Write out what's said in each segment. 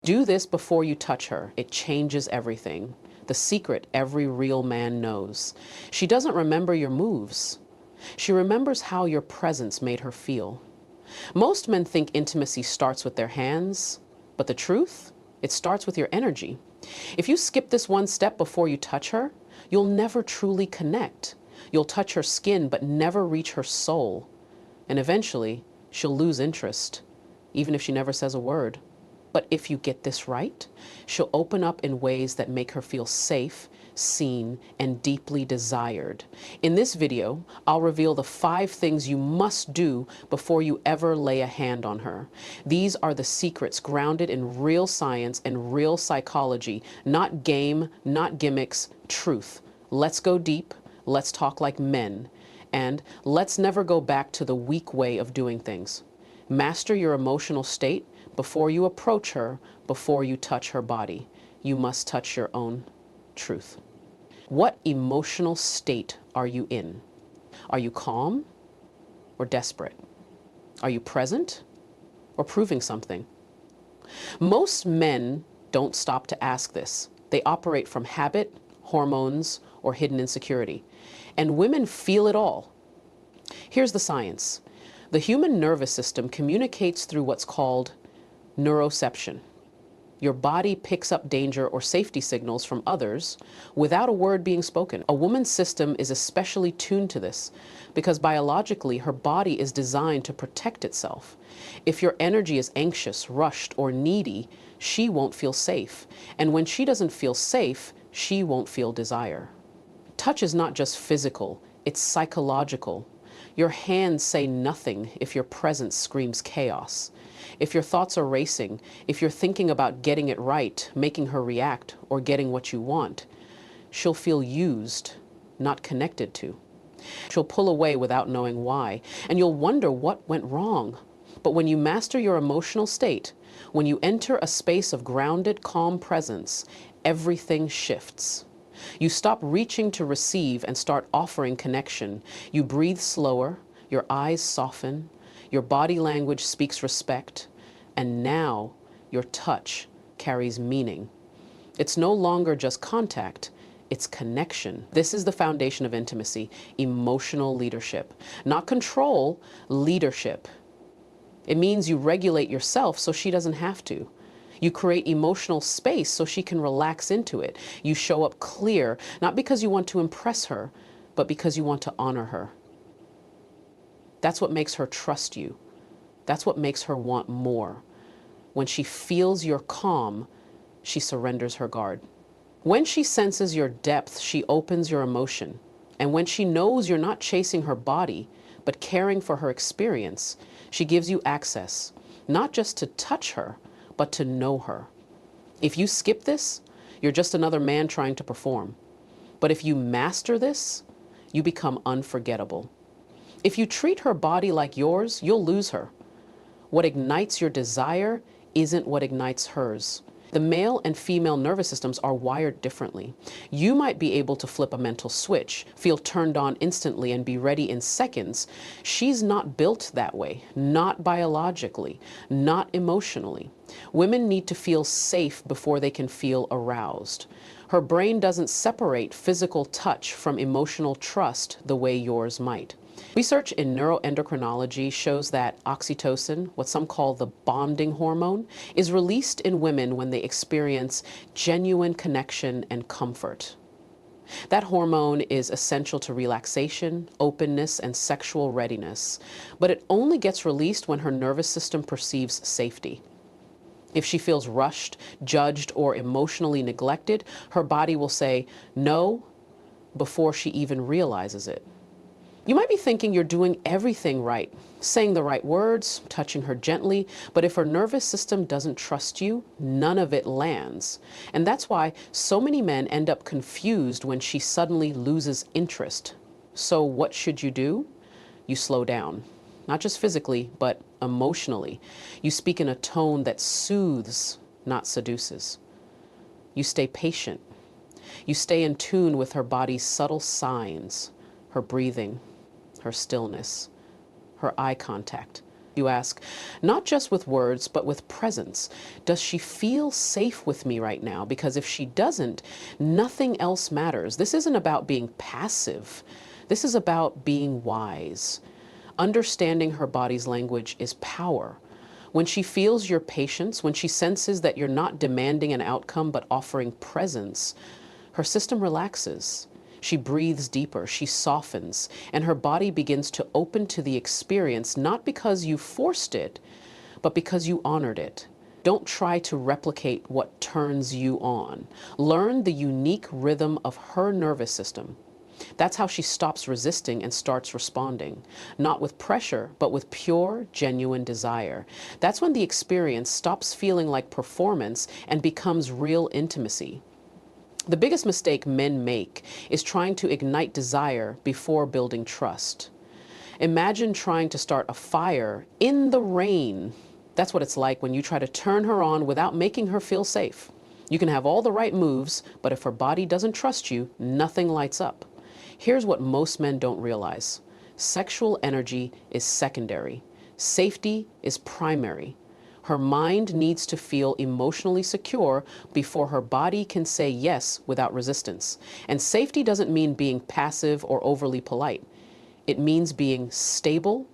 Do this before you touch her. It changes everything. The secret every real man knows. She doesn't remember your moves. She remembers how your presence made her feel. Most men think intimacy starts with their hands, but the truth? It starts with your energy. If you skip this one step before you touch her, you'll never truly connect. You'll touch her skin, but never reach her soul. And eventually, she'll lose interest, even if she never says a word. But if you get this right, she'll open up in ways that make her feel safe, seen, and deeply desired. In this video, I'll reveal the 5 things you must do before you ever lay a hand on her. These are the secrets grounded in real science and real psychology, not game, not gimmicks, truth. Let's go deep, let's talk like men, and let's never go back to the weak way of doing things. Master your emotional state before you approach her, before you touch her body. You must touch your own truth. What emotional state are you in? Are you calm or desperate? Are you present or proving something? Most men don't stop to ask this. They operate from habit, hormones, or hidden insecurity. And women feel it all. Here's the science. The human nervous system communicates through what's called neuroception. Your body picks up danger or safety signals from others without a word being spoken. A woman's system is especially tuned to this because biologically her body is designed to protect itself. If your energy is anxious, rushed, or needy, she won't feel safe. And when she doesn't feel safe, she won't feel desire. Touch is not just physical, it's psychological. Your hands say nothing if your presence screams chaos. If your thoughts are racing, if you're thinking about getting it right, making her react, or getting what you want, she'll feel used, not connected to. She'll pull away without knowing why, and you'll wonder what went wrong. But when you master your emotional state, when you enter a space of grounded, calm presence, everything shifts. You stop reaching to receive and start offering connection. You breathe slower, your eyes soften, your body language speaks respect, and now your touch carries meaning. It's no longer just contact, it's connection. This is the foundation of intimacy, emotional leadership. Not control, leadership. It means you regulate yourself so she doesn't have to. You create emotional space so she can relax into it. You show up clear, not because you want to impress her, but because you want to honor her. That's what makes her trust you. That's what makes her want more. When she feels your calm, she surrenders her guard. When she senses your depth, she opens your emotion. And when she knows you're not chasing her body, but caring for her experience, she gives you access, not just to touch her, but to know her. If you skip this, you're just another man trying to perform. But if you master this, you become unforgettable. If you treat her body like yours, you'll lose her. What ignites your desire isn't what ignites hers. The male and female nervous systems are wired differently. You might be able to flip a mental switch, feel turned on instantly, and be ready in seconds. She's not built that way, not biologically, not emotionally. Women need to feel safe before they can feel aroused. Her brain doesn't separate physical touch from emotional trust the way yours might. Research in neuroendocrinology shows that oxytocin, what some call the bonding hormone, is released in women when they experience genuine connection and comfort. That hormone is essential to relaxation, openness, and sexual readiness, but it only gets released when her nervous system perceives safety. If she feels rushed, judged, or emotionally neglected, her body will say no before she even realizes it. You might be thinking you're doing everything right, saying the right words, touching her gently, but if her nervous system doesn't trust you, none of it lands. And that's why so many men end up confused when she suddenly loses interest. So what should you do? You slow down, not just physically, but emotionally. You speak in a tone that soothes, not seduces. You stay patient. You stay in tune with her body's subtle signs, her breathing, her stillness, her eye contact, You ask, not just with words, but with presence. Does she feel safe with me right now? Because if she doesn't, nothing else matters. This isn't about being passive. This is about being wise. Understanding her body's language is power. When she feels your patience, when she senses that you're not demanding an outcome but offering presence, her system relaxes. She breathes deeper, she softens, and her body begins to open to the experience, not because you forced it, but because you honored it. Don't try to replicate what turns you on. Learn the unique rhythm of her nervous system. That's how she stops resisting and starts responding, not with pressure, but with pure, genuine desire. That's when the experience stops feeling like performance and becomes real intimacy. The biggest mistake men make is trying to ignite desire before building trust. Imagine trying to start a fire in the rain. That's what it's like when you try to turn her on without making her feel safe. You can have all the right moves, but if her body doesn't trust you, nothing lights up. Here's what most men don't realize. Sexual energy is secondary. Safety is primary. Her mind needs to feel emotionally secure before her body can say yes without resistance. And safety doesn't mean being passive or overly polite. It means being stable,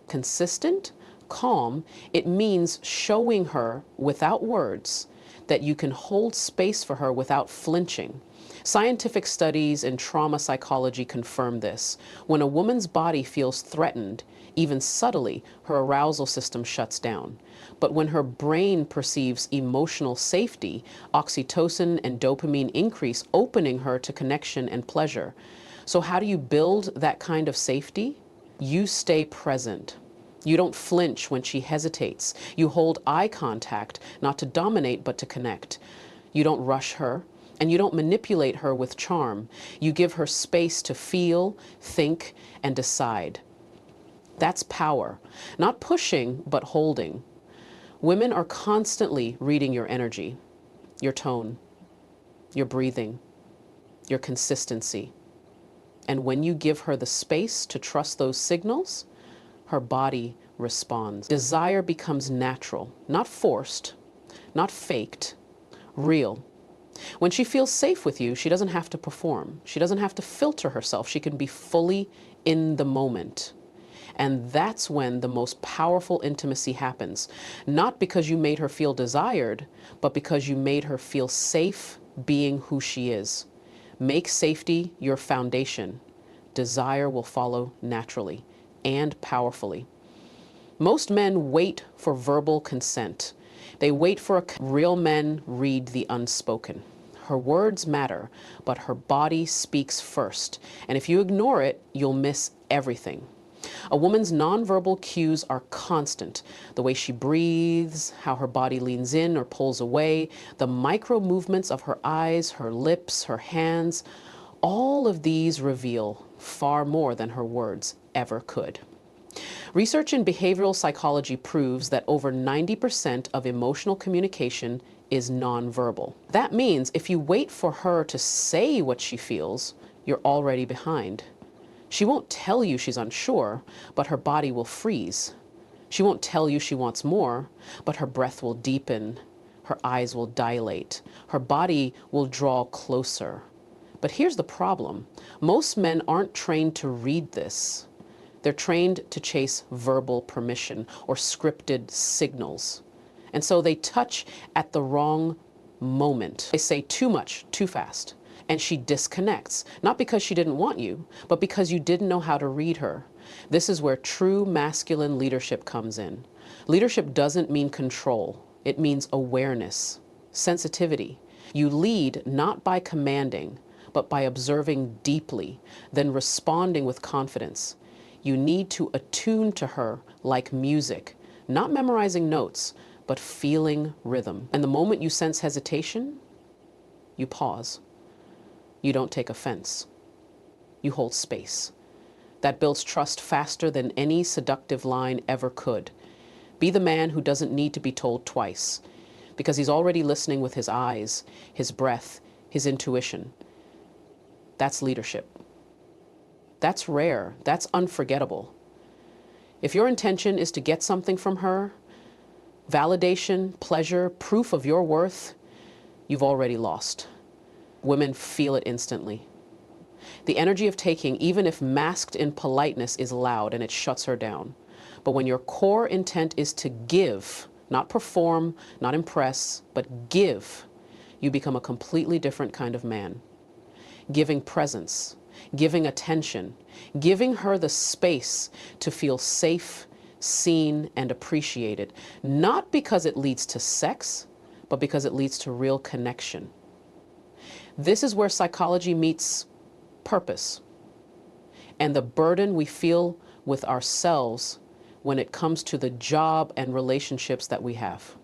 consistent, calm. It means showing her without words that you can hold space for her without flinching. Scientific studies in trauma psychology confirm this. When a woman's body feels threatened, even subtly, her arousal system shuts down. But when her brain perceives emotional safety, oxytocin and dopamine increase, opening her to connection and pleasure. So how do you build that kind of safety? You stay present. You don't flinch when she hesitates. You hold eye contact, not to dominate, but to connect. You don't rush her, and you don't manipulate her with charm. You give her space to feel, think, and decide. That's power. Not pushing, but holding. Women are constantly reading your energy, your tone, your breathing, your consistency. And when you give her the space to trust those signals, her body responds. Desire becomes natural, not forced, not faked, real. When she feels safe with you, she doesn't have to perform. She doesn't have to filter herself. She can be fully in the moment. And that's when the most powerful intimacy happens. Not because you made her feel desired, but because you made her feel safe being who she is. Make safety your foundation. Desire will follow naturally and powerfully. Most men wait for verbal consent. They wait for real men read the unspoken. Her words matter, but her body speaks first. And if you ignore it, you'll miss everything. A woman's nonverbal cues are constant. The way she breathes, how her body leans in or pulls away, the micro movements of her eyes, her lips, her hands, all of these reveal far more than her words ever could. Research in behavioral psychology proves that over 90% of emotional communication is nonverbal. That means if you wait for her to say what she feels, you're already behind. She won't tell you she's unsure, but her body will freeze. She won't tell you she wants more, but her breath will deepen, her eyes will dilate, her body will draw closer. But here's the problem. Most men aren't trained to read this. They're trained to chase verbal permission or scripted signals. And so they touch at the wrong moment. They say too much, too fast. And she disconnects, not because she didn't want you, but because you didn't know how to read her. This is where true masculine leadership comes in. Leadership doesn't mean control. It means awareness, sensitivity. You lead not by commanding, but by observing deeply, then responding with confidence. You need to attune to her like music, not memorizing notes, but feeling rhythm. And the moment you sense hesitation, you pause. You don't take offense. You hold space. That builds trust faster than any seductive line ever could. Be the man who doesn't need to be told twice, because he's already listening with his eyes, his breath, his intuition. That's leadership. That's rare. That's unforgettable. If your intention is to get something from her, validation, pleasure, proof of your worth, you've already lost. Women feel it instantly. The energy of taking, even if masked in politeness, is loud and it shuts her down. But when your core intent is to give, not perform, not impress, but give, you become a completely different kind of man. Giving presence, giving attention, giving her the space to feel safe, seen, and appreciated, not because it leads to sex, but because it leads to real connection. This is where psychology meets purpose and the burden we feel with ourselves when it comes to the job and relationships that we have.